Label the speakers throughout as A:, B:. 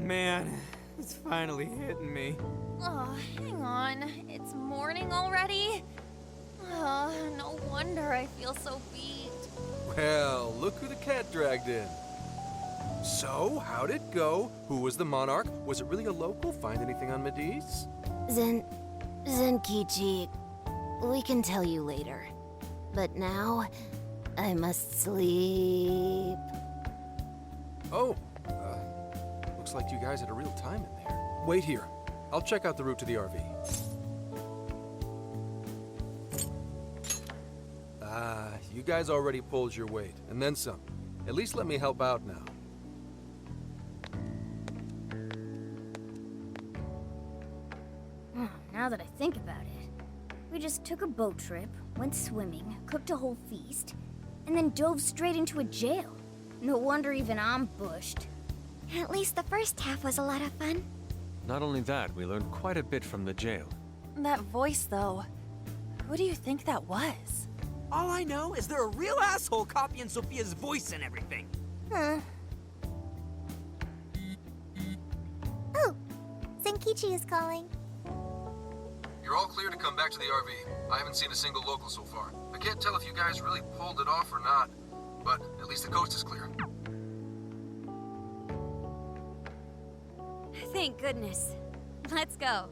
A: man, it's finally hitting me.
B: Oh, hang on. It's morning already? Oh, no wonder I feel so beat.
C: Well, look who the cat dragged in. So, how'd it go? Who was the monarch? Was it really a local? Find anything on Mediz?
D: Zenkichi, we can tell you later. But now, I must sleep.
C: Oh, looks like you guys had a real time in there. Wait here. I'll check out the route to the RV. You guys already pulled your weight, and then some. At least let me help out now.
E: Now that I think about it, we just took a boat trip, went swimming, cooked a whole feast, and then dove straight into a jail. No wonder even I'm bushed.
F: At least the first half was a lot of fun.
G: Not only that, we learned quite a bit from the jail.
B: That voice, though. Who do you think that was?
A: All I know is they're a real asshole copying Sophia's voice and everything.
F: Oh, Zenkichi is calling.
C: You're all clear to come back to the RV. I haven't seen a single local so far. I can't tell if you guys really pulled it off or not, but at least the coast is clear.
D: Thank goodness. Let's go.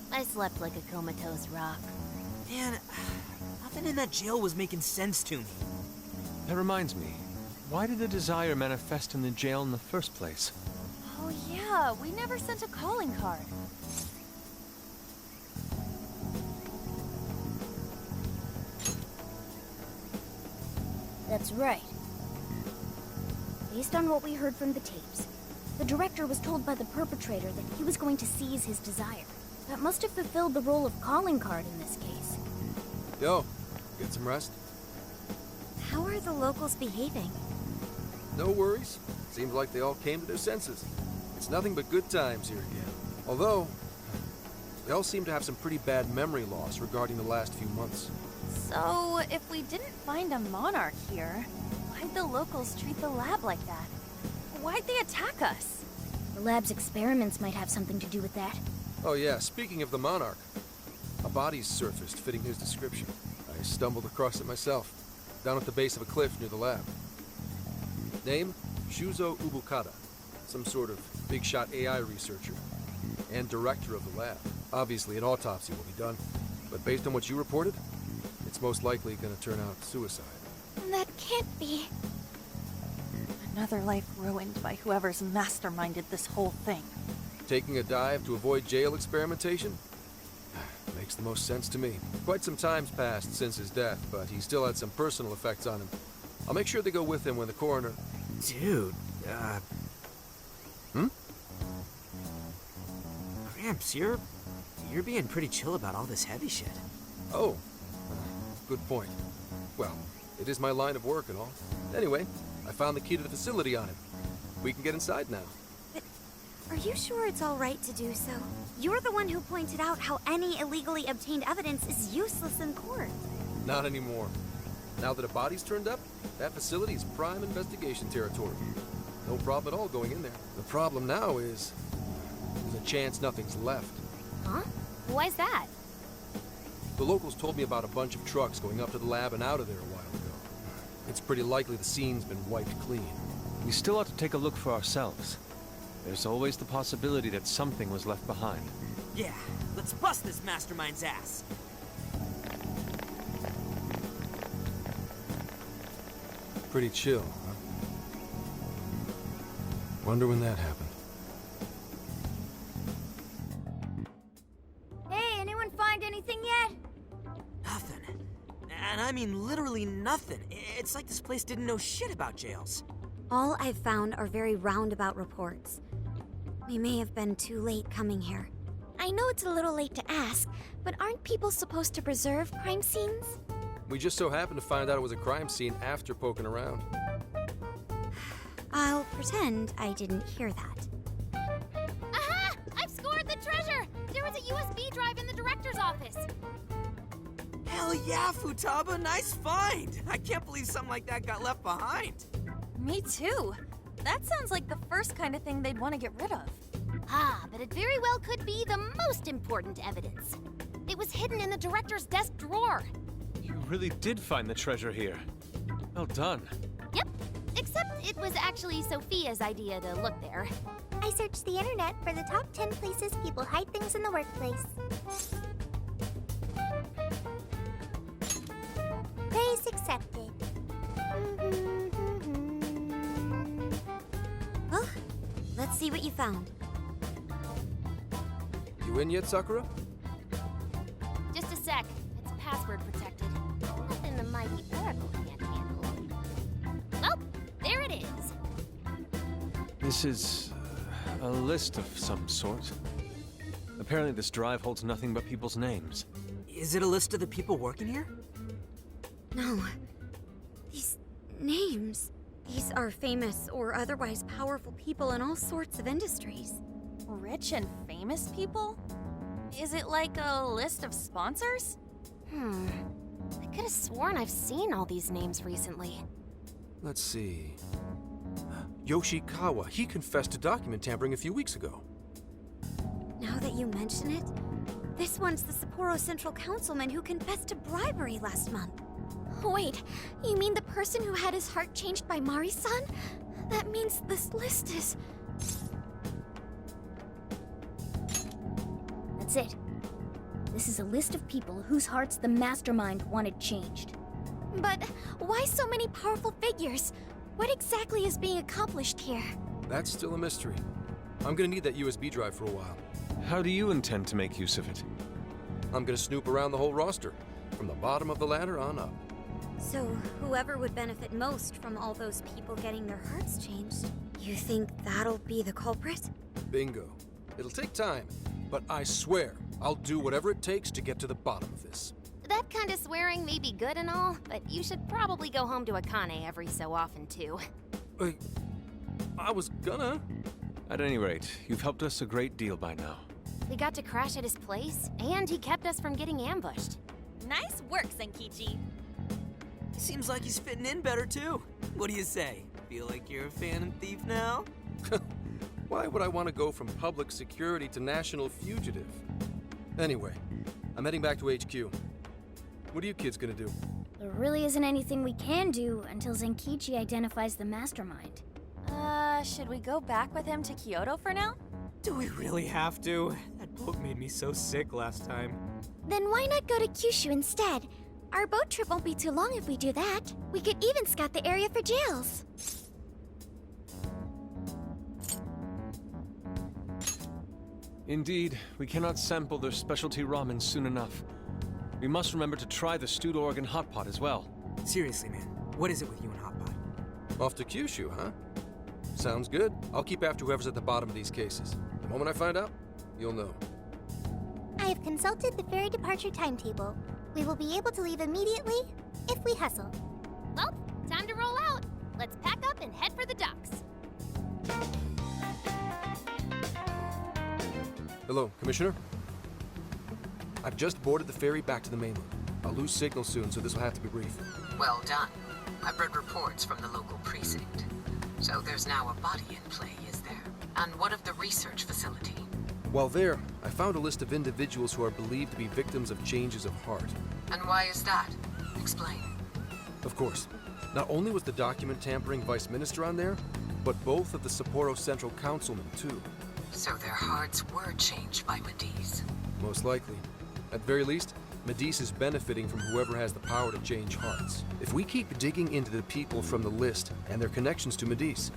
D: I slept like a comatose rock.
A: Man, nothing in that jail was making sense to me.
G: That reminds me, why did the desire manifest in the jail in the first place?
B: Oh, yeah, we never sent a calling card.
E: That's right. Based on what we heard from the tapes, the director was told by the perpetrator that he was going to seize his desire. That must have fulfilled the role of calling card in this case.
C: Yo, get some rest?
F: How are the locals behaving?
C: No worries. Seems like they all came to their senses. It's nothing but good times here again. Although, they all seem to have some pretty bad memory loss regarding the last few months.
B: So, if we didn't find a monarch here, why'd the locals treat the lab like that? Why'd they attack us?
E: The lab's experiments might have something to do with that.
C: Oh yeah, speaking of the monarch, a body's surfaced fitting his description. I stumbled across it myself, down at the base of a cliff near the lab. Name? Shuzo Ubukata, some sort of big-shot AI researcher, and director of the lab. Obviously, an autopsy will be done, but based on what you reported, it's most likely going to turn out suicide.
F: That can't be.
B: Another life ruined by whoever's masterminded this whole thing.
C: Taking a dive to avoid jail experimentation? Makes the most sense to me. Quite some time's passed since his death, but he still had some personal effects on him. I'll make sure they go with him when the coroner...
A: Dude,
C: Hmm?
A: Gramps, you're being pretty chill about all this heavy shit.
C: Oh, good point. Well, it is my line of work and all. Anyway, I found the key to the facility on him. We can get inside now.
F: Are you sure it's all right to do so? You're the one who pointed out how any illegally obtained evidence is useless in court.
C: Not anymore. Now that a body's turned up, that facility is prime investigation territory. No problem at all going in there. The problem now is there's a chance nothing's left.
E: Huh? Why's that?
C: The locals told me about a bunch of trucks going up to the lab and out of there a while ago. It's pretty likely the scene's been wiped clean.
G: We still ought to take a look for ourselves. There's always the possibility that something was left behind.
A: Yeah, let's bust this mastermind's ass.
C: Pretty chill, huh? Wonder when that happened.
E: Hey, anyone find anything yet?
A: Nothing. And I mean literally nothing. It's like this place didn't know shit about jails.
F: All I've found are very roundabout reports. We may have been too late coming here. I know it's a little late to ask, but aren't people supposed to preserve crime scenes?
C: We just so happened to find out it was a crime scene after poking around.
F: I'll pretend I didn't hear that.
E: Aha! I've scored
B: a USB drive in the director's office.
A: Hell yeah, Futaba, nice find! I can't believe something like that got left behind.
B: Me too. That sounds like the first kind of thing they'd want to get rid of.
D: Ah, but it very well could be the most important evidence. It was hidden in the director's desk drawer.
G: You really did find the treasure here. Well done.
D: Yep, except it was actually Sophia's idea to look there.
F: I searched the internet for the top 10 places people hide things in the workplace. Praise accepted.
E: Well, let's see what you found.
C: You in yet, Sakura?
D: Just a sec. It's password protected. Nothing the mighty Oracle can't handle. Well, there it is.
G: This is a list of some sort. Apparently this drive holds nothing but people's names.
A: Is it a list of the people working here?
E: No. These names. These are famous or otherwise powerful people in all sorts of industries.
B: Rich and famous people? Is it like a list of sponsors?
D: I could have sworn I've seen all these names recently.
C: Let's see. Yoshikawa, he confessed to document tampering a few weeks ago.
E: Now that you mention it, this one's the Sapporo Central Councilman who confessed to bribery last month.
F: Wait, you mean the person who had his heart changed by Mari-san? That means this list is...
E: That's it. This is a list of people whose hearts the mastermind wanted changed.
F: But why so many powerful figures? What exactly is being accomplished here?
C: That's still a mystery. I'm gonna need that USB drive for a while.
G: How do you intend to make use of it?
C: I'm gonna snoop around the whole roster, from the bottom of the ladder on up.
E: So, whoever would benefit most from all those people getting their hearts changed, you think that'll be the culprit?
C: Bingo. It'll take time, but I swear I'll do whatever it takes to get to the bottom of this.
D: That kind of swearing may be good and all, but you should probably go home to Akane every so often, too.
C: I was gonna.
G: At any rate, you've helped us a great deal by now.
D: We got to crash at his place, and he kept us from getting ambushed.
B: Nice work, Senkichi.
A: Seems like he's fitting in better, too. What do you say? Feel like you're a phantom thief now?
C: Why would I want to go from public security to national fugitive? Anyway, I'm heading back to HQ. What are you kids gonna do?
E: There really isn't anything we can do until Zenkichi identifies the mastermind.
B: Should we go back with him to Kyoto for now?
A: Do we really have to? That boat made me so sick last time.
F: Then why not go to Kyushu instead? Our boat trip won't be too long if we do that. We could even scout the area for jails.
G: Indeed, we cannot sample their specialty ramen soon enough. We must remember to try the stewed Oregon hot pot as well.
A: Seriously, man, what is it with you and Hot Pot?
C: Off to Kyushu, huh? Sounds good. I'll keep after whoever's at the bottom of these cases. The moment I find out, you'll know.
F: I have consulted the ferry departure timetable. We will be able to leave immediately if we hustle.
D: Well, time to roll out. Let's pack up and head for the docks.
C: Hello, Commissioner? I've just boarded the ferry back to the mainland. I'll lose signal soon, so this will have to be brief.
H: Well done. I've read reports from the local precinct. So there's now a body in play, is there? And what of the research facility?
C: While there, I found a list of individuals who are believed to be victims of changes of heart.
H: And why is that? Explain.
C: Of course, not only was the document tampering vice minister on there, but both of the Sapporo Central Councilmen, too.
H: So their hearts were changed by Medice.
C: Most likely. At the very least, Medice is benefiting from whoever has the power to change hearts. If we keep digging into the people from the list and their connections to Medice,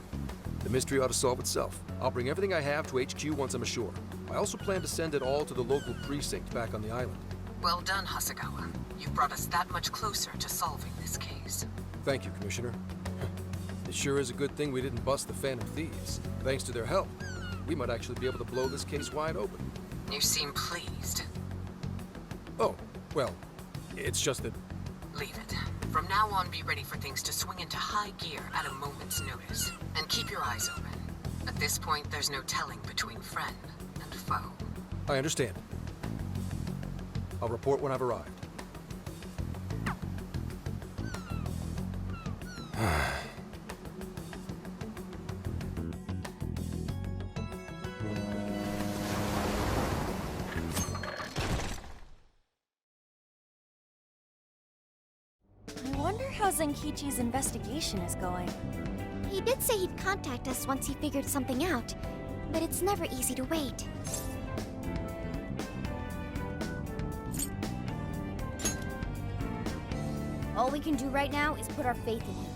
C: the mystery ought to solve itself. I'll bring everything I have to HQ once I'm ashore. I also plan to send it all to the local precinct back on the island.
H: Well done, Hasegawa. You've brought us that much closer to solving this case.
C: Thank you, Commissioner. It sure is a good thing we didn't bust the Phantom Thieves. Thanks to their help, we might actually be able to blow this case wide open.
H: You seem pleased.
C: Oh, well, it's just that...
H: Leave it. From now on, be ready for things to swing into high gear at a moment's notice. And keep your eyes open. At this point, there's no telling between friend and foe.
C: I understand. I'll report when I've arrived.
B: I wonder how Zenkichi's investigation is going.
F: He did say he'd contact us once he figured something out, but it's never easy to wait.
E: All we can do right now is put our faith in him.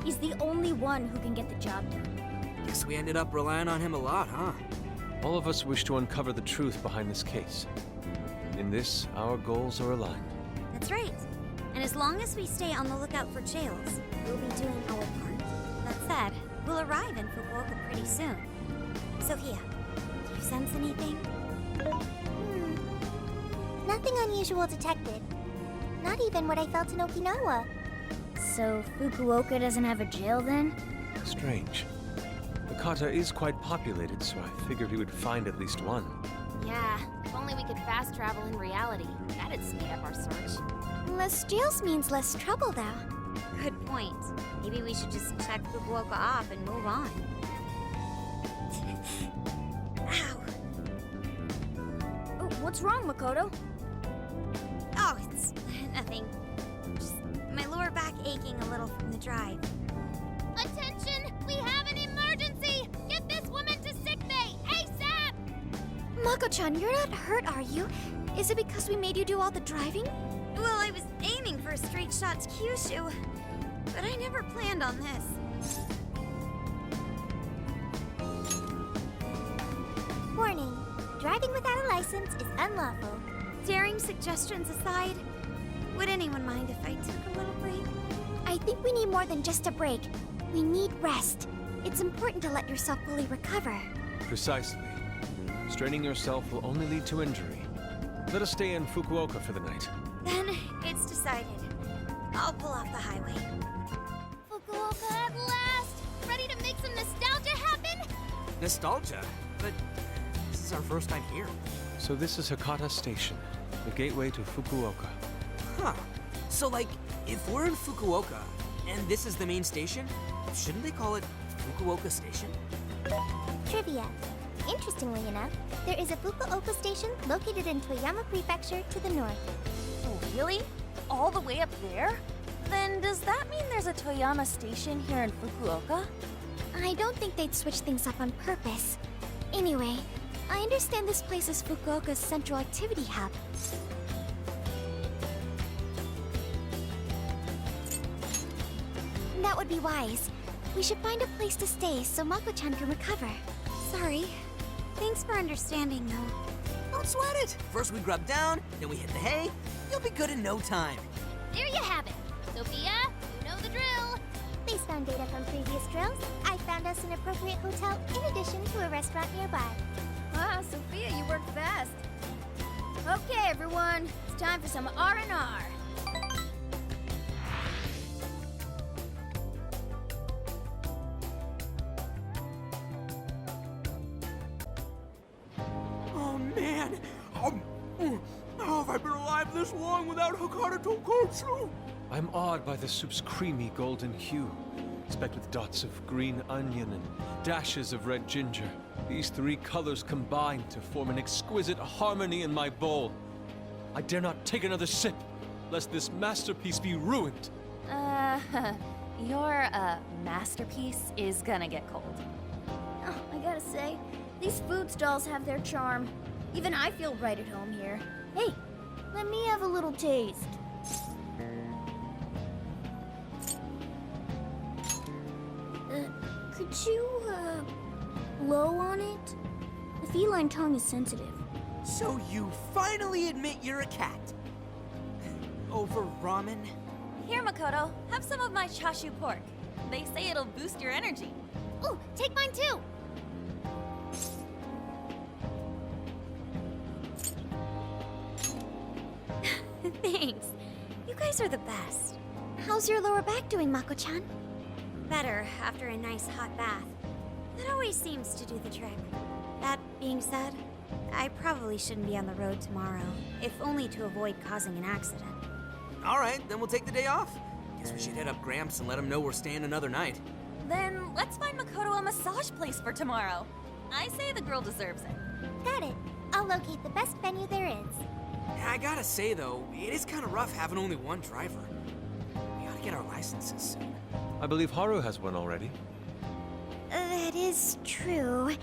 E: He's the only one who can get the job done.
A: Guess we ended up relying on him a lot, huh?
G: All of us wish to uncover the truth behind this case. In this, our goals are aligned.
F: That's right. And as long as we stay on the lookout for jails, we'll be doing our part. That said, we'll arrive in Fukuoka pretty soon. Sophia, do you sense anything?
I: Nothing unusual detected. Not even what I felt in Okinawa.
E: So Fukuoka doesn't have a jail then?
G: Strange. Hakata is quite populated, so I figured we would find at least one.
D: Yeah, if only we could fast travel in reality. That'd speed up our search.
F: Less jails means less trouble, though. Good point. Maybe we should just check Fukuoka off and move on. Ow.
E: Oh, what's wrong, Makoto?
F: Oh, it's nothing. Just my lower back aching a little from the drive.
D: Attention! We have an emergency! Get this woman to sickbay! ASAP!
F: Mako-chan, you're not hurt, are you? Is it because we made you do all the driving? Well, I was aiming for a straight shot to Kyushu, but I never planned on this.
I: Warning. Driving without a license is unlawful.
F: Daring suggestions aside, would anyone mind if I took a little break?
I: I think we need more than just a break. We need rest. It's important to let yourself fully recover.
G: Precisely. Straining yourself will only lead to injury. Let us stay in Fukuoka for the night.
F: Then it's decided. I'll pull off the highway.
D: Fukuoka at last! Ready to make some nostalgia happen?
A: Nostalgia? But this is our first time here.
G: So this is Hakata Station, the gateway to Fukuoka.
A: Huh. So, like, if we're in Fukuoka, and this is the main station, shouldn't they call it Fukuoka Station?
I: Trivia. Interestingly enough, there is a Fukuoka station located in Toyama Prefecture to the north.
B: Oh, really? All the way up there? Then does that mean there's a Toyama station here in Fukuoka?
F: I don't think they'd switch things up on purpose. Anyway, I understand this place is Fukuoka's central activity hub. That would be wise. We should find a place to stay so Mako-chan can recover. Sorry. Thanks for understanding, though.
A: Don't sweat it. First we grub down, then we hit the hay. You'll be good in no time.
D: There you have it. Sophia, you know the drill.
I: Based on data from previous drills, I found us an appropriate hotel in addition to a restaurant nearby.
E: Wow, Sophia, you worked fast. Okay, everyone, it's time for some R&R.
A: Oh, man. How have I been alive this long without Hakata Tonkotsu?
G: I'm awed by the soup's creamy golden hue, specked with dots of green onion and dashes of red ginger. These three colors combine to form an exquisite harmony in my bowl. I dare not take another sip, lest this masterpiece be ruined.
B: Your, masterpiece is gonna get cold.
E: Oh, I gotta say, these food stalls have their charm. Even I feel right at home here. Hey, let me have a little taste. Could you, blow on it? The feline tongue is sensitive.
A: So you finally admit you're a cat. Over ramen?
B: Here, Makoto, have some of my chashu pork. They say it'll boost your energy.
D: Ooh, take mine too.
F: Thanks. You guys are the best. How's your lower back doing, Mako-chan? Better after a nice hot bath. That always seems to do the trick. That being said, I probably shouldn't be on the road tomorrow, if only to avoid causing an accident.
A: All right, then we'll take the day off. Guess we should hit up Gramps and let him know we're staying another night.
B: Then let's find Makoto a massage place for tomorrow. I say the girl deserves it.
I: Got it. I'll locate the best venue there is.
A: Yeah, I gotta say though, it is kind of rough having only one driver. We gotta get our licenses soon.
G: I believe Haru has one already.
E: That is true,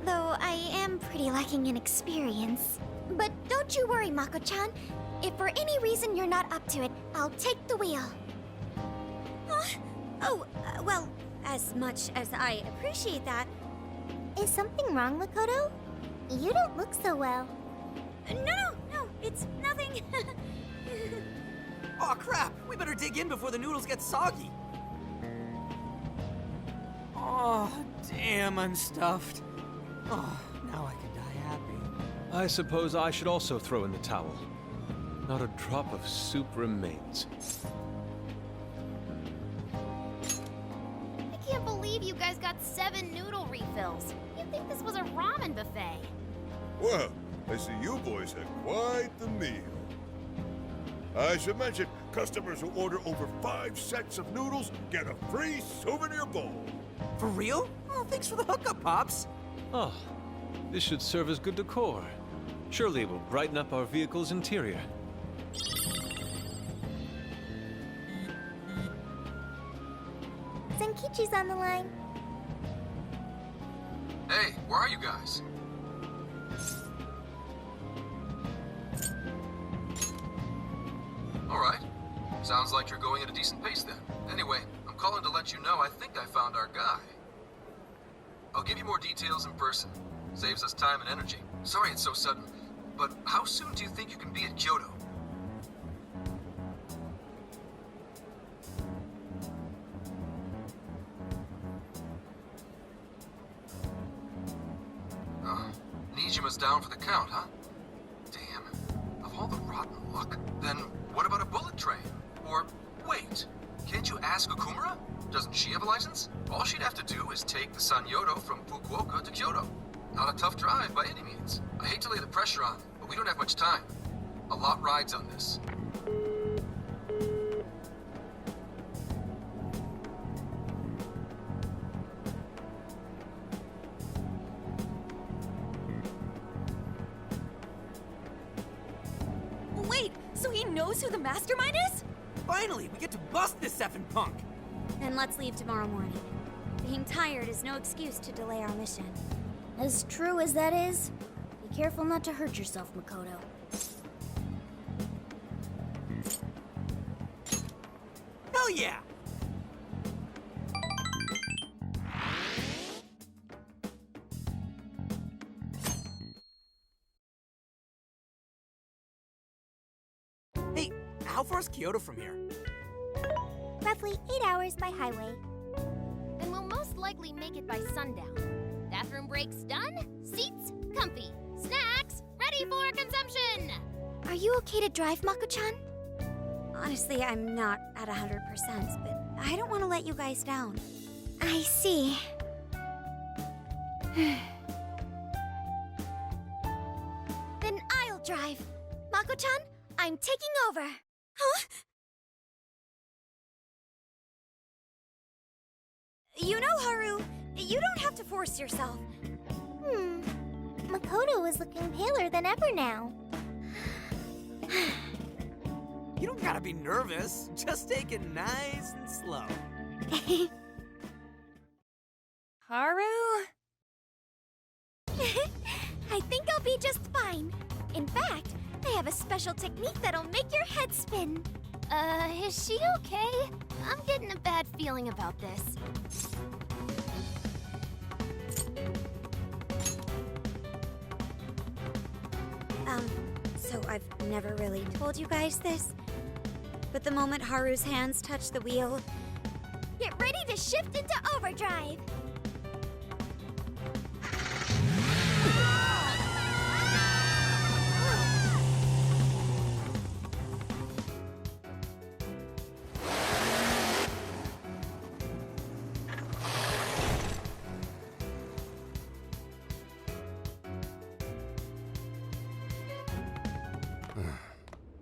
E: though I am pretty lacking in experience. But don't you worry, Mako-chan. If for any reason you're not up to it, I'll take the wheel.
F: Well, as much as I appreciate that,
I: Is something wrong, Makoto? You don't look so well.
F: no, it's nothing.
A: Oh crap! We better dig in before the noodles get soggy. Oh, damn, I'm stuffed. Oh, now I can die happy.
G: I suppose I should also throw in the towel. Not a drop of soup remains.
D: I can't believe you guys got 7 noodle refills. You'd think this was a ramen buffet.
J: Well, I see you boys had quite the meal. I should mention, customers who order over 5 sets of noodles get a free souvenir bowl.
A: For real? Oh, thanks for the hookup, Pops.
G: Oh, this should serve as good decor. Surely it will brighten up our vehicle's interior.
I: Zenkichi's on the line.
C: Hey, where are you guys? Alright. Sounds like you're going at a decent pace then. Anyway, I'm calling to let you know I think I found our guy. I'll give you more details in person. Saves us time and energy. Sorry it's so sudden, but how soon do you think you can be at Kyoto? Nijima's down for the count, huh? Damn. Of all the rotten luck. Then what about a bullet train? Or, wait, can't you ask Okumura? Doesn't she have a license? All she'd have to do is take the Sanyodo from Fukuoka to Kyoto. Not a tough drive by any means. I hate to lay the pressure on, but we don't have much time. A lot rides on this.
B: Wait, so he knows who the mastermind is?
A: Finally, we get to bust this effing punk.
F: Then let's leave tomorrow morning. Being tired is no excuse to delay our mission.
E: As true as that is, be careful not to hurt yourself, Makoto.
A: Hell yeah! Hey, how far is Kyoto from here?
I: Roughly 8 hours by highway.
D: Then we'll most likely make it by sundown. Bathroom breaks done, seats comfy, snacks ready for consumption!
E: Are you okay to drive, Mako-chan?
F: Honestly, I'm not at 100%, but I don't want to let you guys down.
E: I see. Then I'll drive. Mako-chan, I'm taking over. Huh?
F: You know, Haru, you don't have to force yourself.
I: Makoto is looking paler than ever now.
A: You don't gotta be nervous. Just take it nice and slow.
B: Haru?
E: I think I'll be just fine. In fact, I have a special technique that'll make your head spin.
D: Is she okay? I'm getting a bad feeling about this.
F: So I've never really told you guys this, but the moment Haru's hands touch the wheel,
E: Get ready to shift into overdrive.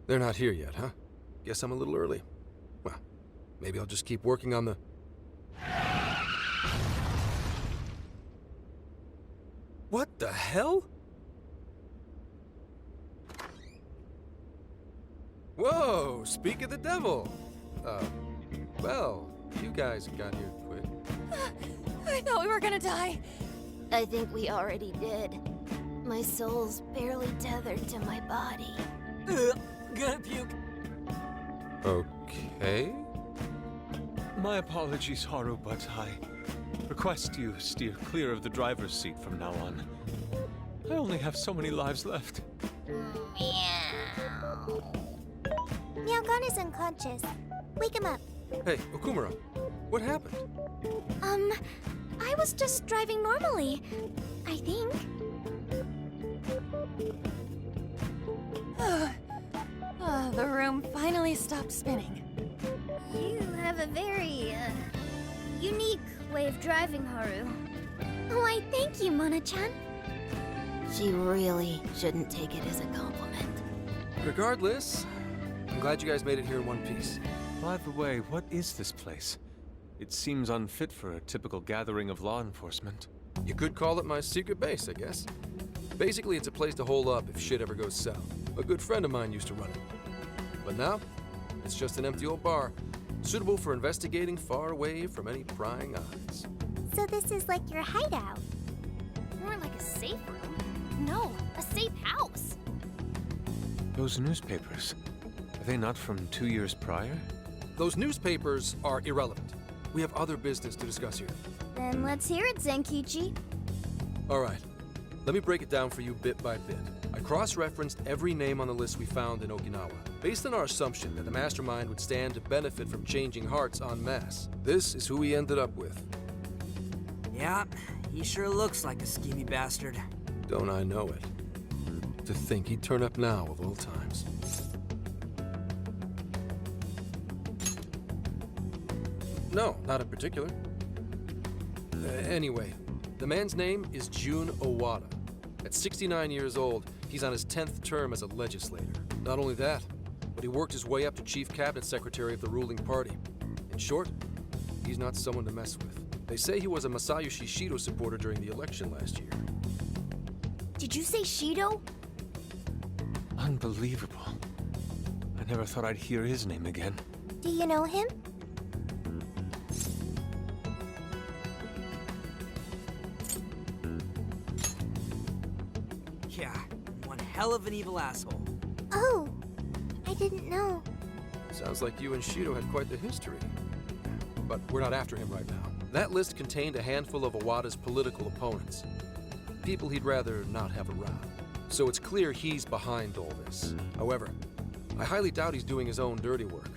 C: They're not here yet, huh? Guess I'm a little early. Well, maybe I'll just keep working on the... What the hell? Whoa, speak of the devil. Well, you guys got here quick.
B: I thought we were gonna die.
D: I think we already did. My soul's barely tethered to my body.
A: Gonna puke.
C: Okay.
G: My apologies, Haru, but I request you steer clear of the driver's seat from now on. I only have so many lives left.
I: Meowgon is unconscious. Wake him up.
C: Hey, Okumura, what happened?
E: I was just driving normally. I think.
B: The room finally stopped spinning.
I: You have a very, unique way of driving, Haru.
E: Why, thank you, Mona-chan.
D: She really shouldn't take it as a compliment.
C: Regardless, I'm glad you guys made it here in one piece.
G: By the way, what is this place? It seems unfit for a typical gathering of law enforcement.
C: You could call it my secret base, I guess. Basically, it's a place to hole up if shit ever goes south. A good friend of mine used to run it. But now, it's just an empty old bar, suitable for investigating far away from any prying eyes.
I: So this is like your hideout.
D: More like a safe room. No, a safe house.
G: Those newspapers, are they not from 2 years prior?
C: Those newspapers are irrelevant. We have other business to discuss here.
I: Then let's hear it, Zenkichi.
C: All right, let me break it down for you bit by bit. I cross-referenced every name on the list we found in Okinawa, based on our assumption that the mastermind would stand to benefit from changing hearts en masse. This is who we ended up with.
A: Yeah, he sure looks like a schemy bastard.
C: Don't I know it? To think he'd turn up now of all times. No, not in particular. Anyway, the man's name is Jun Owada. At 69 years old, he's on his 10th term as a legislator. Not only that, but he worked his way up to chief cabinet secretary of the ruling party. In short, he's not someone to mess with. They say he was a Masayoshi Shido supporter during the election last year.
I: Did you say Shido?
G: Unbelievable. I never thought I'd hear his name again.
I: Do you know him?
A: Yeah, one hell of an evil asshole.
I: Oh, I didn't know.
C: Sounds like you and Shido had quite the history. But we're not after him right now. That list contained a handful of Owada's political opponents. People he'd rather not have around. So it's clear he's behind all this. However, I highly doubt he's doing his own dirty work.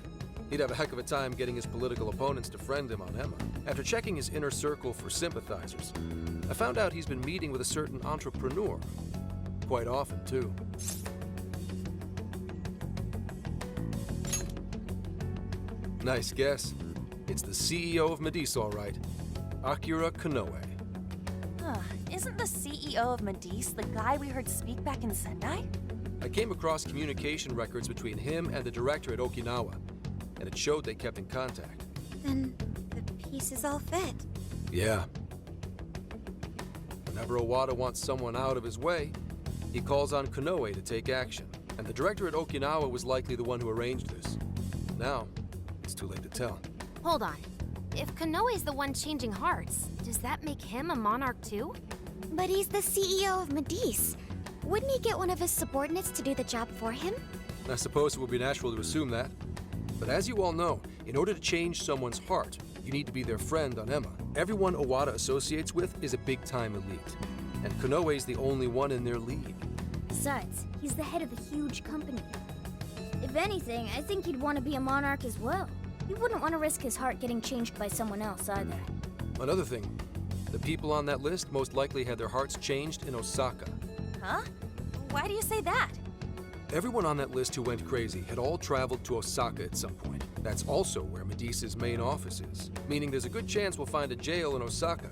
C: He'd have a heck of a time getting his political opponents to friend him on Emma. After checking his inner circle for sympathizers, I found out he's been meeting with a certain entrepreneur. Quite often, too. Nice guess. It's the CEO of Medice, all right. Akira Konoe.
B: Isn't the CEO of Medice the guy we heard speak back in Sendai?
C: I came across communication records between him and the director at Okinawa, and it showed they kept in contact.
F: Then the pieces all fit.
C: Yeah. Whenever Owada wants someone out of his way, he calls on Konoe to take action. And the director at Okinawa was likely the one who arranged this. Now, it's too late to tell.
D: Hold on. If Konoe's the one changing hearts, does that make him a monarch too?
E: But he's the CEO of Medice. Wouldn't he get one of his subordinates to do the job for him?
C: I suppose it would be natural to assume that. But as you all know, in order to change someone's heart, you need to be their friend on Emma. Everyone Owada associates with is a big-time elite. And Konoe's the only one in their league.
I: Besides, he's the head of a huge company. If anything, I think he'd want to be a monarch as well. He wouldn't want to risk his heart getting changed by someone else either.
C: Another thing, the people on that list most likely had their hearts changed in Osaka.
B: Huh? Why do you say that?
C: Everyone on that list who went crazy had all traveled to Osaka at some point. That's also where Medice's main office is, meaning there's a good chance we'll find a jail in Osaka,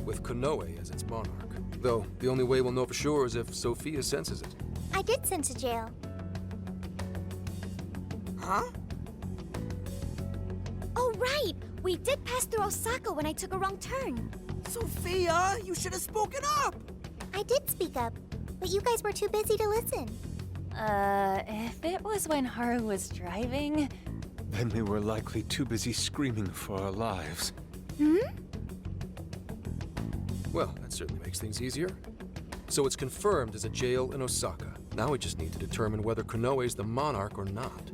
C: with Konoe as its monarch. Though, the only way we'll know for sure is if Sophia senses it.
I: I did sense a jail.
A: Huh?
E: Oh, right! We did pass through Osaka when I took a wrong turn.
A: Sophia, you should have spoken up!
E: I did speak up, but you guys were too busy to listen.
B: If it was when Haru was driving...
G: Then we were likely too busy screaming for our lives.
C: Well, that certainly makes things easier. So it's confirmed as a jail in Osaka. Now we just need to determine whether Konoe's the monarch or not.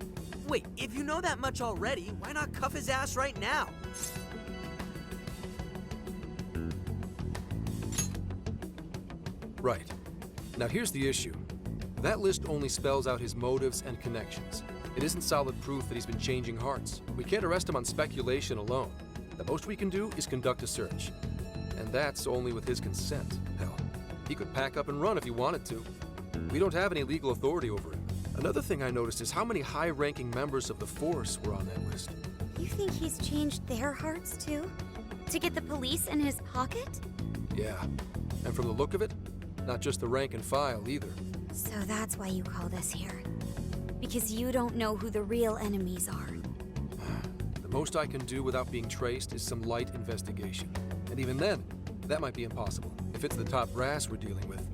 A: Wait, if you know that much already, why not cuff his ass right now?
C: Right. Now here's the issue. That list only spells out his motives and connections. It isn't solid proof that he's been changing hearts. We can't arrest him on speculation alone. The most we can do is conduct a search. And that's only with his consent. Hell, he could pack up and run if he wanted to. We don't have any legal authority over him. Another thing I noticed is how many high-ranking members of the Force were on that list.
F: You think he's changed their hearts too? To get the police in his pocket?
C: Yeah. And from the look of it, not just the rank and file either.
F: So that's why you called us here. Because you don't know who the real enemies are.
C: The most I can do without being traced is some light investigation. And even then, that might be impossible. If it's the top brass we're dealing with,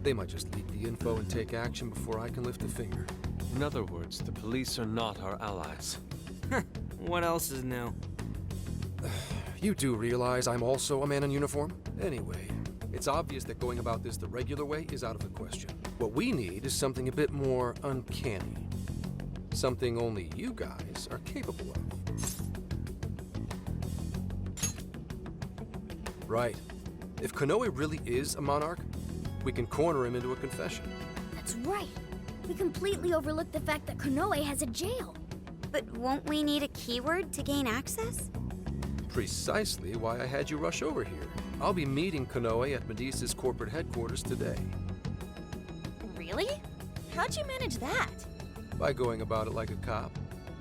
C: they might just leak the info and take action before I can lift a finger.
G: In other words, the police are not our allies.
A: What else is new?
C: You do realize I'm also a man in uniform? Anyway, it's obvious that going about this the regular way is out of the question. What we need is something a bit more uncanny. Something only you guys are capable of. Right. If Konoe really is a monarch, we can corner him into a confession.
I: That's right. We completely overlooked the fact that Konoe has a jail.
F: But won't we need a keyword to gain access?
C: Precisely why I had you rush over here. I'll be meeting Konoe at Medesa's corporate headquarters today.
B: Really? How'd you manage that?
C: By going about it like a cop.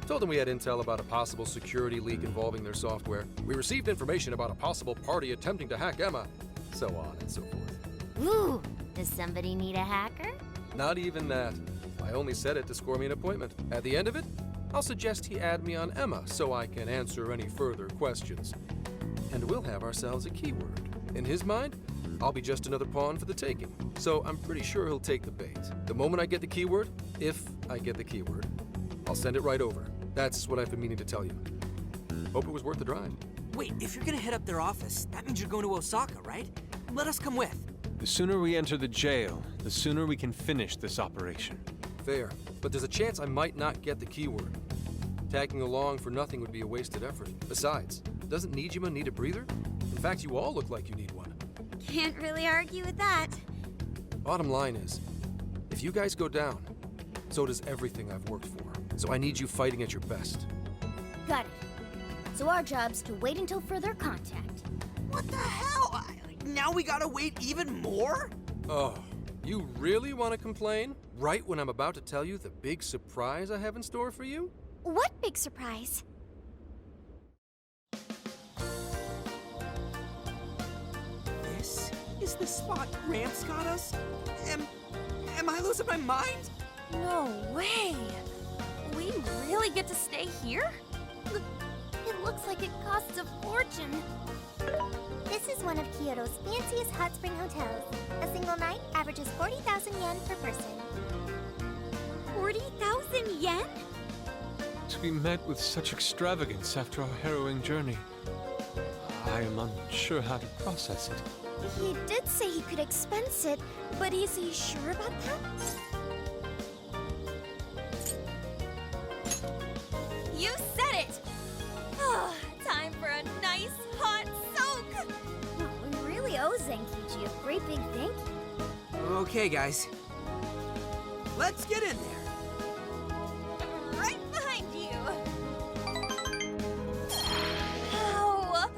C: Told them we had intel about a possible security leak involving their software. We received information about a possible party attempting to hack Emma. So on and so forth.
D: Ooh, does somebody need a hacker?
C: Not even that. I only said it to score me an appointment. At the end of it, I'll suggest he add me on Emma so I can answer any further questions. And we'll have ourselves a keyword. In his mind, I'll be just another pawn for the taking. So I'm pretty sure he'll take the bait. The moment I get the keyword, if I get the keyword, I'll send it right over. That's what I've been meaning to tell you. Hope it was worth the drive.
A: Wait, if you're gonna hit up their office, that means you're going to Osaka, right? Let us come with.
G: The sooner we enter the jail, the sooner we can finish this operation.
C: Fair, but there's a chance I might not get the keyword. Tagging along for nothing would be a wasted effort. Besides, doesn't Nijima need a breather? In fact, you all look like you need one.
F: Can't really argue with that.
C: Bottom line is, if you guys go down, so does everything I've worked for. So I need you fighting at your best.
I: Got it. So our job's to wait until further contact.
A: What the hell? Now we gotta wait even more?
C: Oh, you really want to complain? Right when I'm about to tell you the big surprise I have in store for you?
E: What big surprise?
A: This is the spot Gramps got us? Am I losing my mind?
B: No way! We really get to stay here?
I: It looks like it costs a fortune.
E: This is one of Kyoto's fanciest hot spring hotels. A single night averages 40,000 yen per person.
F: 40,000 yen?
G: To be met with such extravagance after our harrowing journey, I am unsure how to process it.
E: He did say he could expense it, but is he sure about that?
B: You said it! Time for a nice hot soak!
I: We really owe Zenkichi a great big thank you.
A: Okay, guys. Let's get in there.
B: Right behind you! Ow!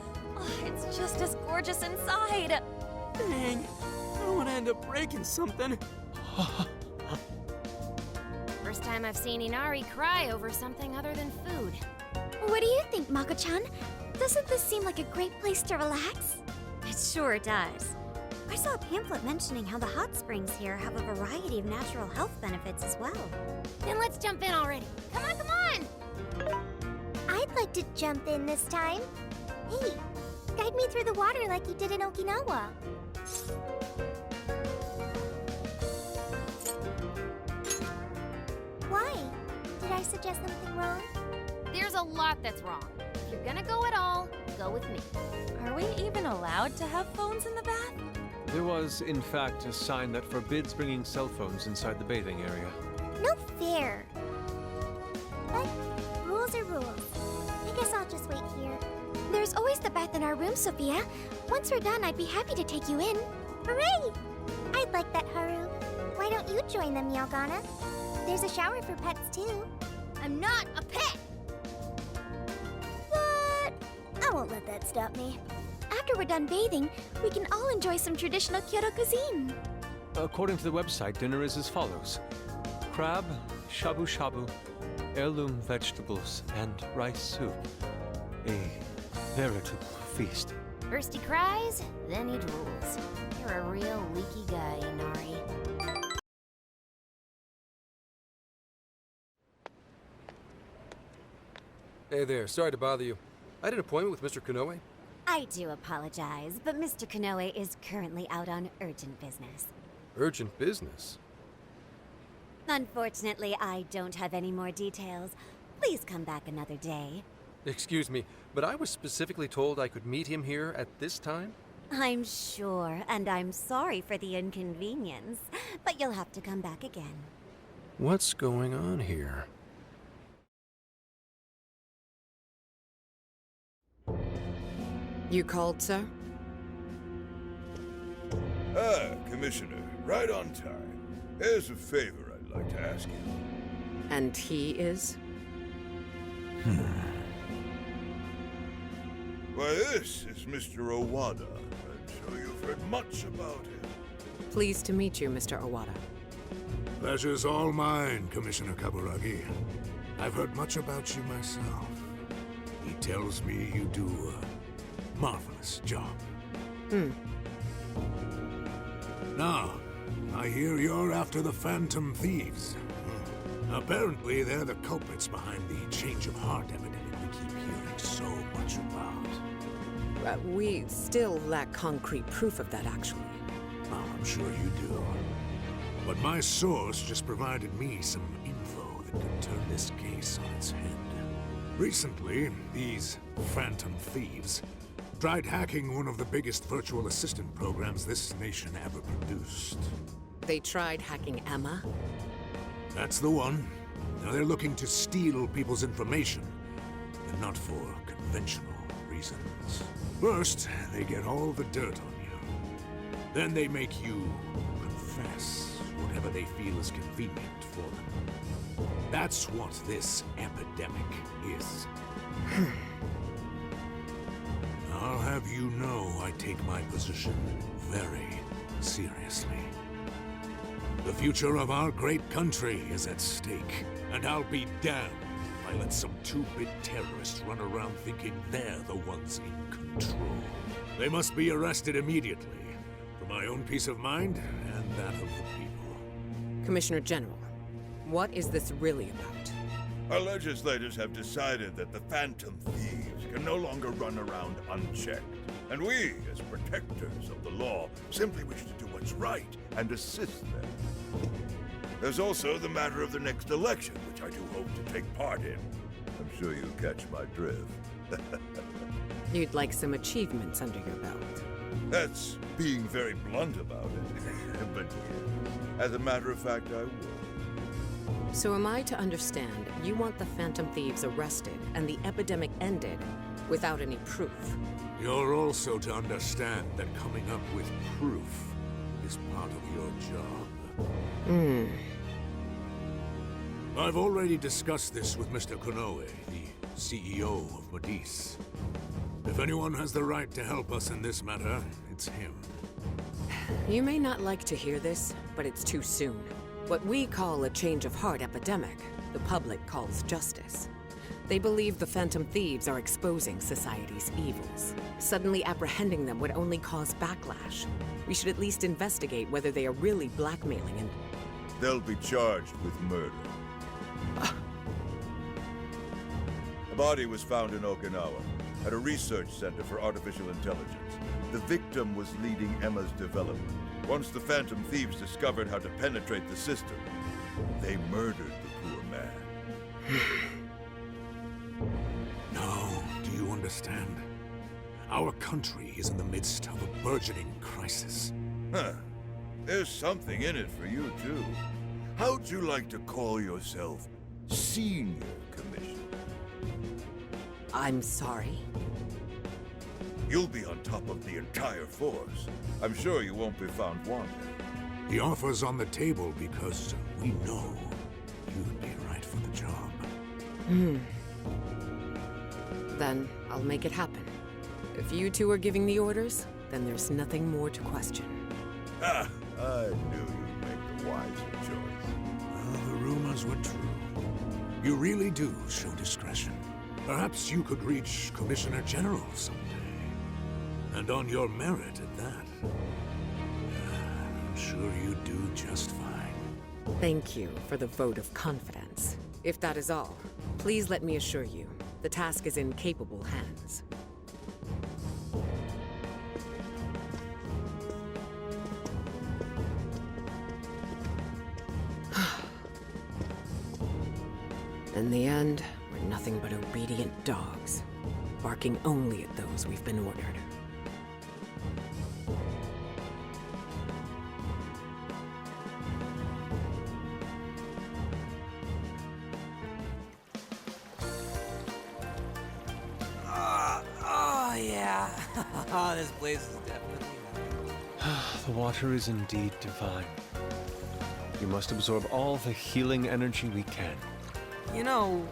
B: It's just as gorgeous inside!
A: Dang, I don't want to end up breaking something.
D: First time I've seen Inari cry over something other than food.
E: What do you think, Mako-chan? Doesn't this seem like a great place to relax?
F: It sure does. I saw a pamphlet mentioning how the hot springs here have a variety of natural health benefits as well.
D: Then let's jump in already. Come on, come on!
E: I'd like to jump in this time. Hey, guide me through the water like you did in Okinawa. Why? Did I suggest something wrong?
D: There's a lot that's wrong. If you're gonna go at all, go with me.
B: Are we even allowed to have phones in the bath?
G: There was, in fact, a sign that forbids bringing cell phones inside the bathing area.
E: No fair. But rules are rules. I guess I'll just wait here. There's always the bath in our room, Sophia. Once we're done, I'd be happy to take you in. Hooray! I'd like that, Haru. Why don't you join them, Yelgana? There's a shower for pets, too.
I: I'm not a pet! But I won't let that stop me.
E: After we're done bathing, we can all enjoy some traditional Kyoto cuisine.
G: According to the website, dinner is as follows. Crab, shabu shabu, heirloom vegetables, and rice soup. A veritable feast.
D: First he cries, then he drools. You're a real leaky guy, Inari.
C: Hey there, sorry to bother you. I had an appointment with Mr. Konoe.
F: I do apologize, but Mr. Konoe is currently out on urgent business.
C: Urgent business?
F: Unfortunately, I don't have any more details. Please come back another day.
C: Excuse me, but I was specifically told I could meet him here at this time?
F: I'm sure, and I'm sorry for the inconvenience, but you'll have to come back again.
C: What's going on here?
H: You called, sir?
J: Ah, Commissioner, right on time. Here's a favor I'd like to ask you.
H: And he is?
J: Why, this is Mr. Owada. I'm sure you've heard much about him.
H: Pleased to meet you, Mr. Owada.
K: Pleasure's all mine, Commissioner Kaburagi. I've heard much about you myself. He tells me you do a marvelous job. Now, I hear you're after the Phantom Thieves. Apparently, they're the culprits behind the change of heart epidemic we keep hearing so much about.
H: We still lack concrete proof of that, actually.
K: Oh, I'm sure you do. But my source just provided me some info that could turn this case on its head. Recently, these Phantom Thieves tried hacking one of the biggest virtual assistant programs this nation ever produced.
H: They tried hacking Emma?
K: That's the one. Now they're looking to steal people's information, and not for conventional reasons. First, they get all the dirt on you. Then they make you confess whatever they feel is convenient for them. That's what this epidemic is. I'll have you know I take my position very seriously. The future of our great country is at stake, and I'll be damned if I let some two-bit terrorists run around thinking they're the ones in control. They must be arrested immediately, for my own peace of mind and that of the people.
H: Commissioner General, what is this really about?
J: Our legislators have decided that the Phantom Thieves can no longer run around unchecked. And we, as protectors of the law, simply wish to do what's right and assist them. There's also the matter of the next election, which I do hope to take part in. I'm sure you catch my drift.
H: You'd like some achievements under your belt.
J: That's being very blunt about it. But as a matter of fact, I will.
H: So am I to understand you want the Phantom Thieves arrested and the epidemic ended without any proof?
K: You're also to understand that coming up with proof is part of your job. I've already discussed this with Mr. Konoe, the CEO of Modis. If anyone has the right to help us in this matter, it's him.
H: You may not like to hear this, but it's too soon. What we call a change of heart epidemic, the public calls justice.
L: They believe the Phantom Thieves are exposing society's evils. Suddenly apprehending them would only cause backlash. We should at least investigate whether they are really blackmailing and...
J: They'll be charged with murder. A body was found in Okinawa, at a research center for artificial intelligence. The victim was leading Emma's development. Once the Phantom Thieves discovered how to penetrate the system, they murdered the poor man.
K: No, do you understand? Our country is in the midst of a burgeoning crisis.
J: Huh. There's something in it for you, too. How'd you like to call yourself Senior Commissioner?
L: I'm sorry.
J: You'll be on top of the entire force. I'm sure you won't be found wanting.
K: The offer's on the table because we know you'd be right for the job.
L: Then I'll make it happen. If you two are giving the orders, then there's nothing more to question.
J: Ah, I knew you'd make the wiser choice.
K: Well, the rumors were true. You really do show discretion. Perhaps you could reach Commissioner General someday. And on your merit at that. I'm sure you'd do just fine.
L: Thank you for the vote of confidence. If that is all, please let me assure you, the task is in capable hands. In the end, we're nothing but obedient dogs, barking only at those we've been ordered.
A: Oh, yeah. This place is definitely nice.
G: The water is indeed divine. We must absorb all the healing energy we can.
A: You know,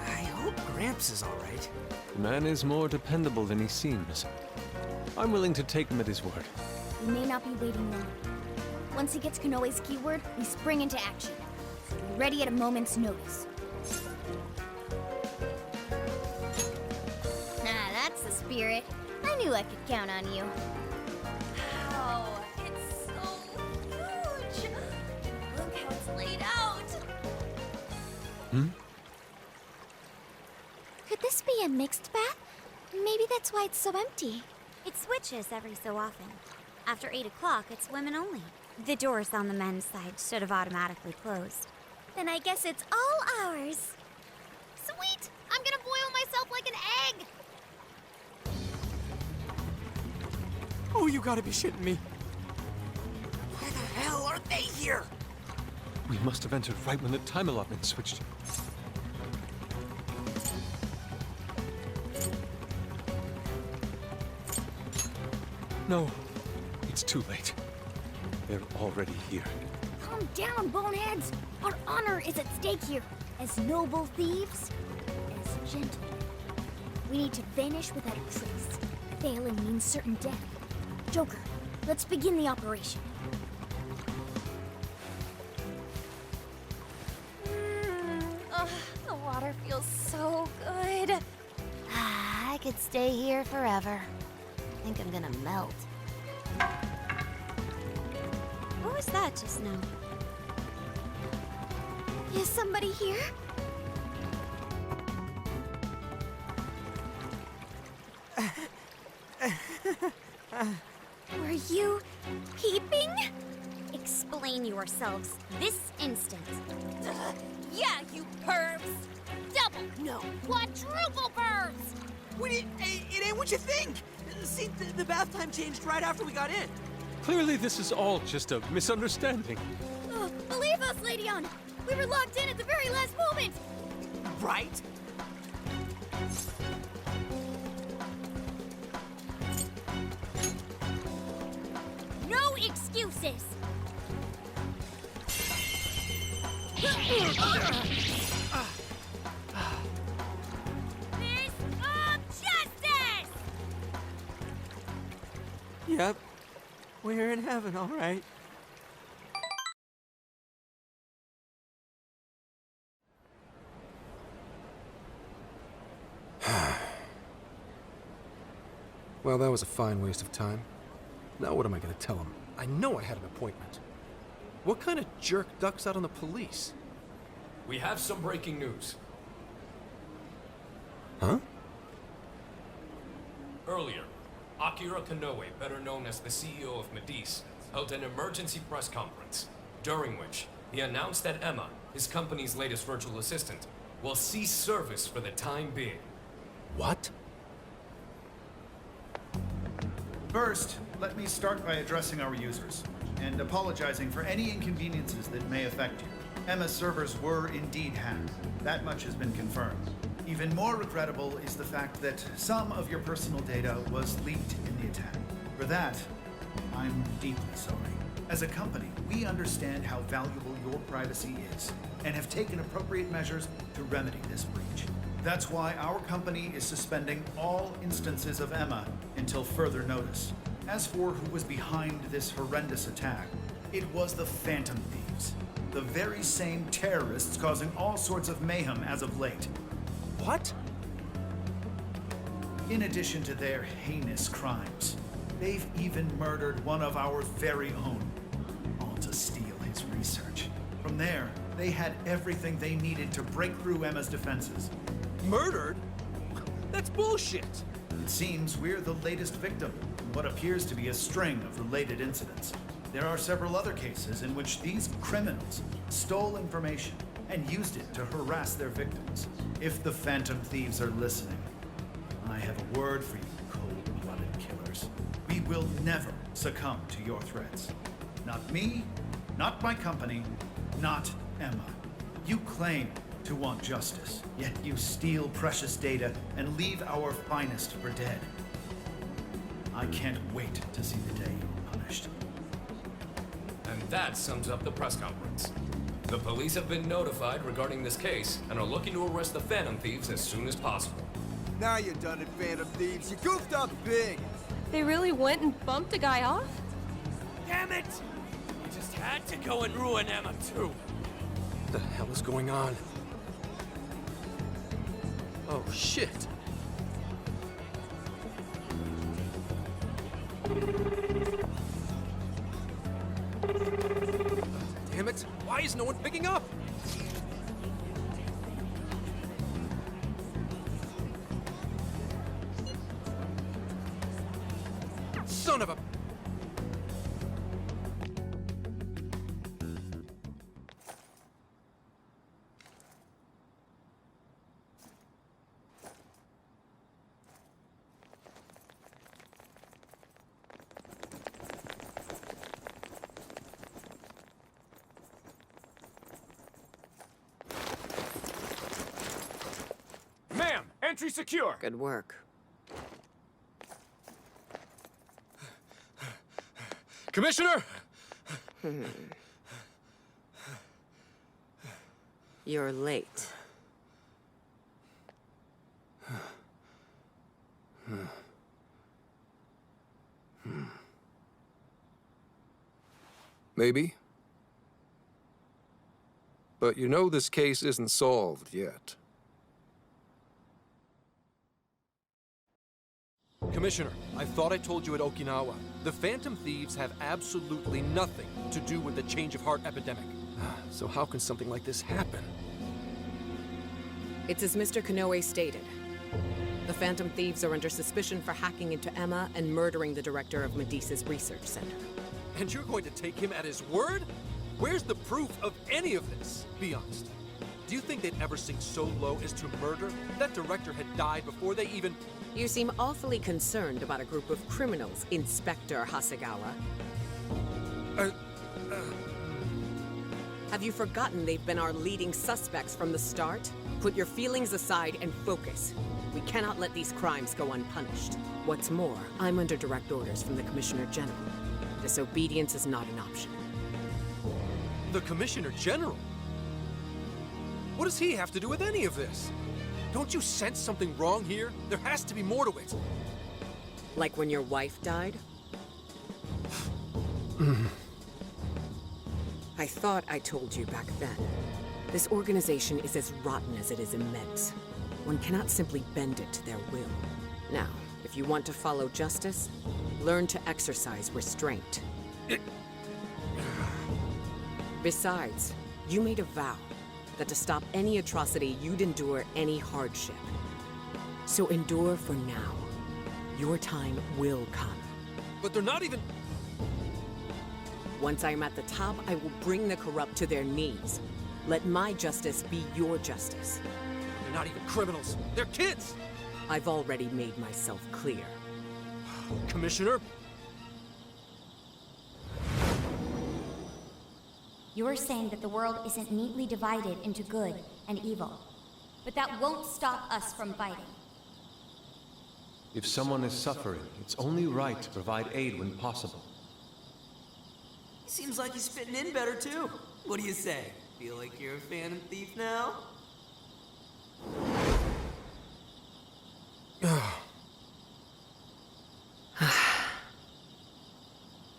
A: I hope Gramps is all right.
G: The man is more dependable than he seems. I'm willing to take him at his word.
I: We may not be waiting long. Once he gets Konoe's keyword, we spring into action. So be ready at a moment's notice. Ah, that's the spirit. I knew I could count on you.
B: Wow, it's so huge! Look how it's laid out!
E: Could this be a mixed bath? Maybe that's why it's so empty.
F: It switches every so often. After 8 o'clock, it's women only. The doors on the men's side should have automatically closed.
E: Then I guess it's all ours.
D: Sweet! I'm gonna boil myself like an egg!
A: Oh, you gotta be shitting me. Why the hell are they here?
G: We must have entered right when the time allotment switched. No, it's too late. They're already here.
I: Calm down, boneheads! Our honor is at stake here. As noble thieves, as gentlemen. We need to vanish without a trace. Failing means certain death. Joker, let's begin the operation.
B: The water feels so good.
D: I could stay here forever. I think I'm gonna melt.
F: What was that just now?
E: Is somebody here? Were you peeping?
F: Explain yourselves this instant.
B: Yeah, you pervs!
D: Double, no, quadruple birds!
A: It ain't what you think. See, the bath time changed right after we got in.
G: Clearly, this is all just a misunderstanding.
I: Believe us, Leydon! We were locked in at the very last moment!
A: Right?
I: No excuses!
B: Fist of justice!
A: Yep. We're in heaven, all right.
C: Well, that was a fine waste of time. Now what am I gonna tell him? I know I had an appointment. What kind of jerk ducks out on the police?
M: We have some breaking news.
C: Huh?
M: Earlier, Akira Konoe, better known as the CEO of Medice, held an emergency press conference, during which he announced that Emma, his company's latest virtual assistant, will cease service for the time being.
C: What?
N: First, let me start by addressing our users, and apologizing for any inconveniences that may affect you. Emma's servers were indeed hacked. That much has been confirmed. Even more regrettable is the fact that some of your personal data was leaked in the attack. For that, I'm deeply sorry. As a company, we understand how valuable your privacy is, and have taken appropriate measures to remedy this breach. That's why our company is suspending all instances of Emma until further notice. As for who was behind this horrendous attack, it was the Phantom Thieves, the very same terrorists causing all sorts of mayhem as of late.
C: What?
N: In addition to their heinous crimes, they've even murdered one of our very own, all to steal his research. From there, they had everything they needed to break through Emma's defenses.
C: Murdered? That's bullshit!
N: It seems we're the latest victim in what appears to be a string of related incidents. There are several other cases in which these criminals stole information and used it to harass their victims. If the Phantom Thieves are listening, I have a word for you, cold-blooded killers. We will never succumb to your threats. Not me, not my company, not Emma. You claim to want justice, yet you steal precious data and leave our finest for dead. I can't wait to see the day you're punished.
M: And that sums up the press conference. The police have been notified regarding this case and are looking to arrest the Phantom Thieves as soon as possible.
O: Now you're done it, Phantom Thieves. You goofed up big.
P: They really went and bumped a guy off?
A: Damn it! You just had to go and ruin Emma too.
C: What the hell is going on? Oh, shit. Damn it! Why is no one picking up? Son of a...
M: Ma'am, entry secure.
L: Good work.
C: Commissioner!
L: You're late.
C: Maybe. But you know this case isn't solved yet. Commissioner, I thought I told you at Okinawa. The Phantom Thieves have absolutely nothing to do with the change of heart epidemic. So how can something like this happen?
L: It's as Mr. Konoe stated. The Phantom Thieves are under suspicion for hacking into Emma and murdering the director of Medice's research center.
C: And you're going to take him at his word? Where's the proof of any of this? Be honest. Do you think they'd ever sink so low as to murder? That director had died before they even...
L: You seem awfully concerned about a group of criminals, Inspector Hasegawa. Have you forgotten they've been our leading suspects from the start? Put your feelings aside and focus. We cannot let these crimes go unpunished. What's more, I'm under direct orders from the Commissioner General. Disobedience is not an option.
C: The Commissioner General? What does he have to do with any of this? Don't you sense something wrong here? There has to be more to it.
L: Like when your wife died? I thought I told you back then. This organization is as rotten as it is immense. One cannot simply bend it to their will. Now, If you want to follow justice, learn to exercise restraint. Besides, you made a vow that to stop any atrocity, you'd endure any hardship. So endure for now. Your time will come.
C: But they're not even...
L: Once I am at the top, I will bring the corrupt to their knees. Let my justice be your justice.
C: They're not even criminals. They're kids!
L: I've already made myself clear.
C: Commissioner?
Q: You're saying that the world isn't neatly divided into good and evil. But that won't stop us from fighting.
G: If someone is suffering, it's only right to provide aid when possible.
A: He seems like he's fitting in better, too. What do you say? Feel like you're a Phantom Thief now?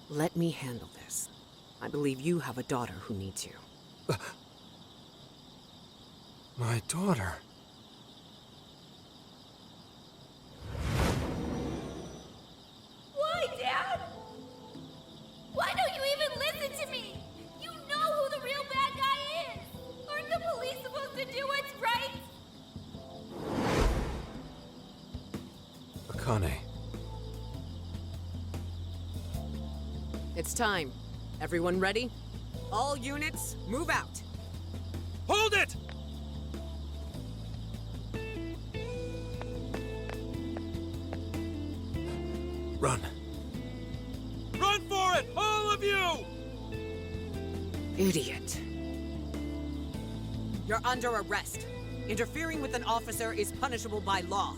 L: Let me handle this. I believe you have a daughter who needs you.
C: My daughter?
I: Why, Dad? Why don't you even listen to me? You know who the real bad guy is! Aren't the police supposed to do what's right?
C: Akane.
L: It's time. Everyone ready? All units, move out!
C: Hold it! Run. Run for it! All of you!
L: Idiot. You're under arrest. Interfering with an officer is punishable by law.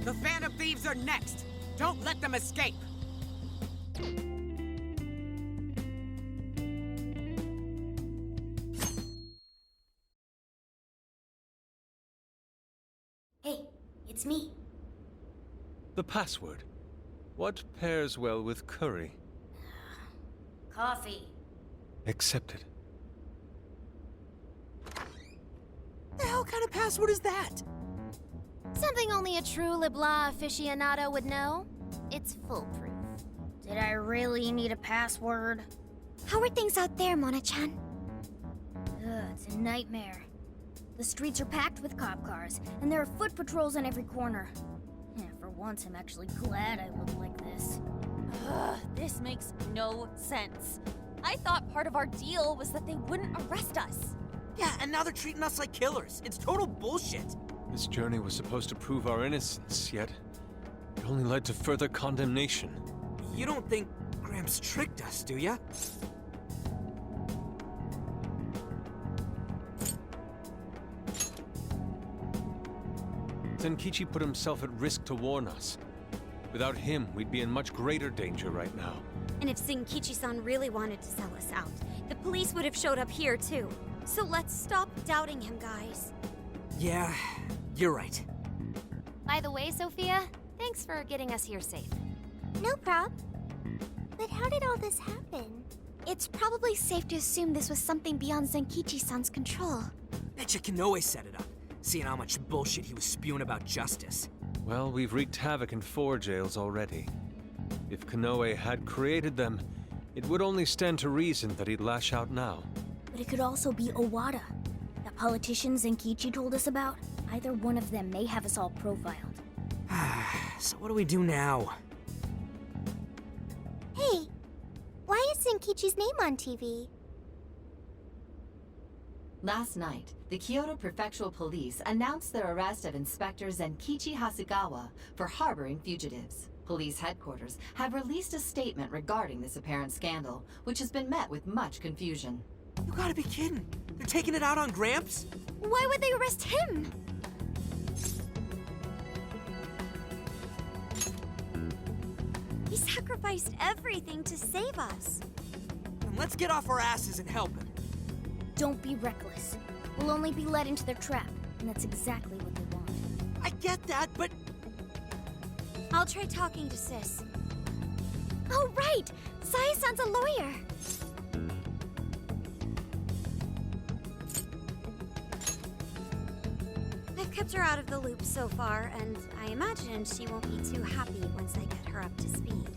L: The Phantom Thieves are next! Don't let them escape!
Q: Hey, it's me.
G: The password. What pairs well with curry?
Q: Coffee.
G: Accepted.
A: The hell kind of password is that?
D: Something only a true LeBlanc aficionado would know. It's foolproof.
I: Did I really need a password?
E: How are things out there, Mona-chan?
I: It's a nightmare. The streets are packed with cop cars, and there are foot patrols on every corner. Yeah, for once, I'm actually glad I look like this.
B: Ugh, this makes no sense. I thought part of our deal was that they wouldn't arrest us.
A: Yeah, and now they're treating us like killers. It's total bullshit.
G: This journey was supposed to prove our innocence, yet it only led to further condemnation.
A: You don't think Gramps tricked us, do ya?
G: Zenkichi put himself at risk to warn us. Without him, we'd be in much greater danger right now.
F: And if Zenkichi-san really wanted to sell us out, the police would have showed up here too. So let's stop doubting him, guys.
A: Yeah, you're right.
D: By the way, Sophia, thanks for getting us here safe.
E: No prob. But how did all this happen? It's probably safe to assume this was something beyond Zenkichi-san's control.
A: Betcha Konoe set it up, seeing how much bullshit he was spewing about justice.
G: Well, we've wreaked havoc in 4 jails already. If Konoe had created them, it would only stand to reason that he'd lash out now.
I: But it could also be Owada, that politician Zenkichi told us about. Either one of them may have us all profiled.
A: So what do we do now?
E: Hey, why is Zenkichi's name on TV?
R: Last night, the Kyoto Prefectural Police announced their arrest of Inspector Zenkichi Hasegawa for harboring fugitives. Police headquarters have released a statement regarding this apparent scandal, which has been met with much confusion.
A: You gotta be kidding. They're taking it out on Gramps?
E: Why would they arrest him?
F: He sacrificed everything to save us.
A: Then let's get off our asses and help him.
I: Don't be reckless. We'll only be led into their trap, and that's exactly what they want.
A: I get that, but...
F: I'll try talking to Sis.
E: Oh, right! Saya-san's a lawyer.
F: I've kept her out of the loop so far, and I imagine she won't be too happy once I get her up to speed.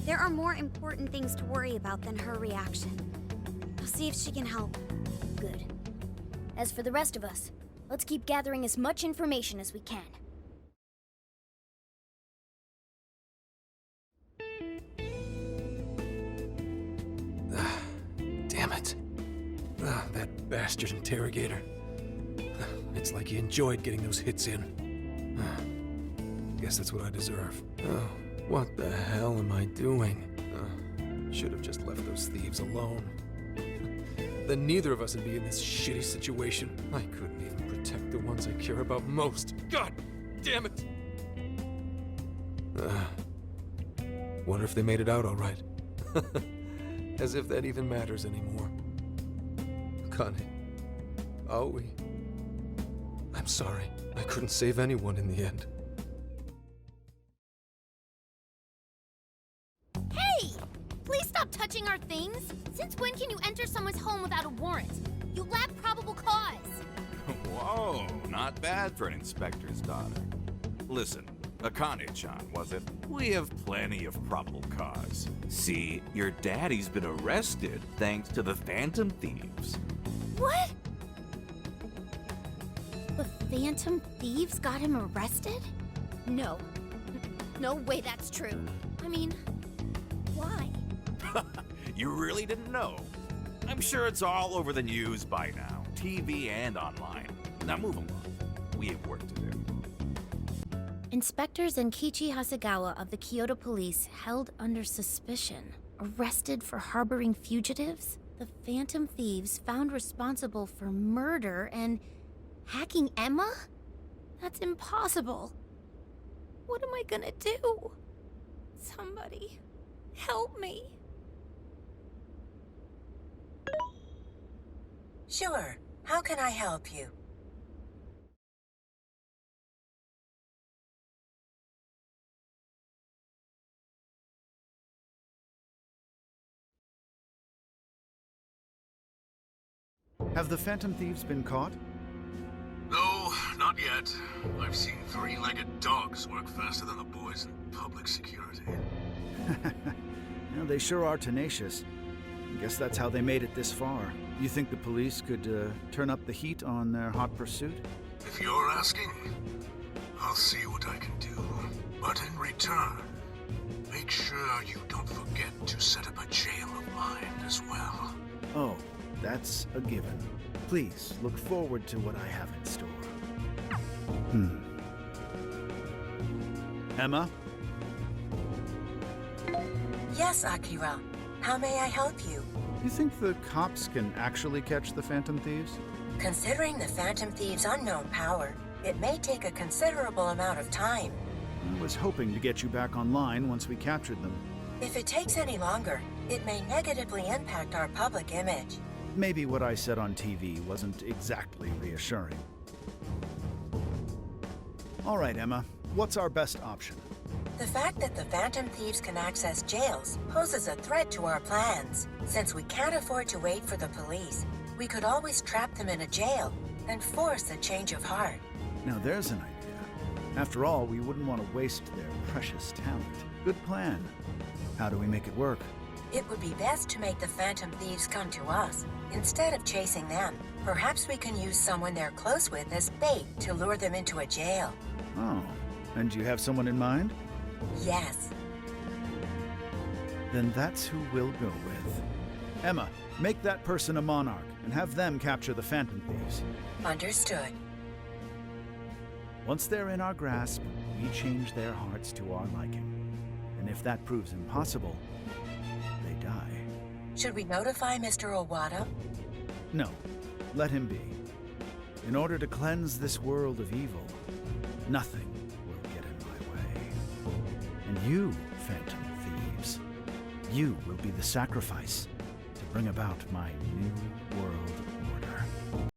F: There are more important things to worry about than her reaction. I'll see if she can help.
I: Good. As for the rest of us, let's keep gathering as much information as we can.
C: Damn it. That bastard interrogator. It's like he enjoyed getting those hits in. Guess that's what I deserve. Oh, what the hell am I doing? Should have just left those thieves alone. Then neither of us would be in this shitty situation. I couldn't even protect the ones I care about most. God damn it! Wonder if they made it out all right. As if that even matters anymore. Connie. Aoi. I'm sorry. I couldn't save anyone in the end.
D: Hey! Please stop touching our things! Since when can you enter someone's home without a warrant? You lack probable cause!
S: Whoa, not bad for an inspector's daughter. Listen, Akane-chan, was it? We have plenty of probable cause. See, your daddy's been arrested thanks to the Phantom Thieves.
B: What? The Phantom Thieves got him arrested?
I: No. No way that's true.
B: I mean, why?
S: You really didn't know? I'm sure it's all over the news by now, TV and online. Now move along. We have work to do.
B: Inspector Zenkichi Hasegawa of the Kyoto Police held under suspicion, arrested for harboring fugitives? The Phantom Thieves found responsible for murder and hacking Emma? That's impossible. What am I gonna do? Somebody, help me.
T: Sure. How can I help you?
N: Have the Phantom Thieves been caught?
K: No, not yet. I've seen three-legged dogs work faster than the boys in public security.
N: Well, they sure are tenacious. I guess that's how they made it this far. You think the police could turn up the heat on their hot pursuit?
K: If you're asking, I'll see what I can do. But in return, make sure you don't forget to set up a jail of mine as well.
N: Oh, that's a given. Please look forward to what I have in store. Emma?
T: Yes, Akira. How may I help you?
N: You think the cops can actually catch the Phantom Thieves?
T: Considering the Phantom Thieves' unknown power, it may take a considerable amount of time.
N: I was hoping to get you back online once we captured them.
T: If it takes any longer, it may negatively impact our public image.
N: Maybe what I said on TV wasn't exactly reassuring. All right, Emma. What's our best option?
T: The fact that the Phantom Thieves can access jails poses a threat to our plans. Since we can't afford to wait for the police, we could always trap them in a jail and force a change of heart.
N: Now there's an idea. After all, we wouldn't want to waste their precious talent. Good plan. How do we make it work?
T: It would be best to make the Phantom Thieves come to us, instead of chasing them. Perhaps we can use someone they're close with as bait to lure them into a jail.
N: Oh, and you have someone in mind?
T: Yes.
N: Then that's who we'll go with. Emma, make that person a monarch and have them capture the Phantom Thieves.
T: Understood.
N: Once they're in our grasp, we change their hearts to our liking. And if that proves impossible, they die.
T: Should we notify Mr. Owada?
N: No, let him be. In order to cleanse this world of evil, nothing will get in my way. And you, Phantom Thieves, you will be the sacrifice to bring about my new world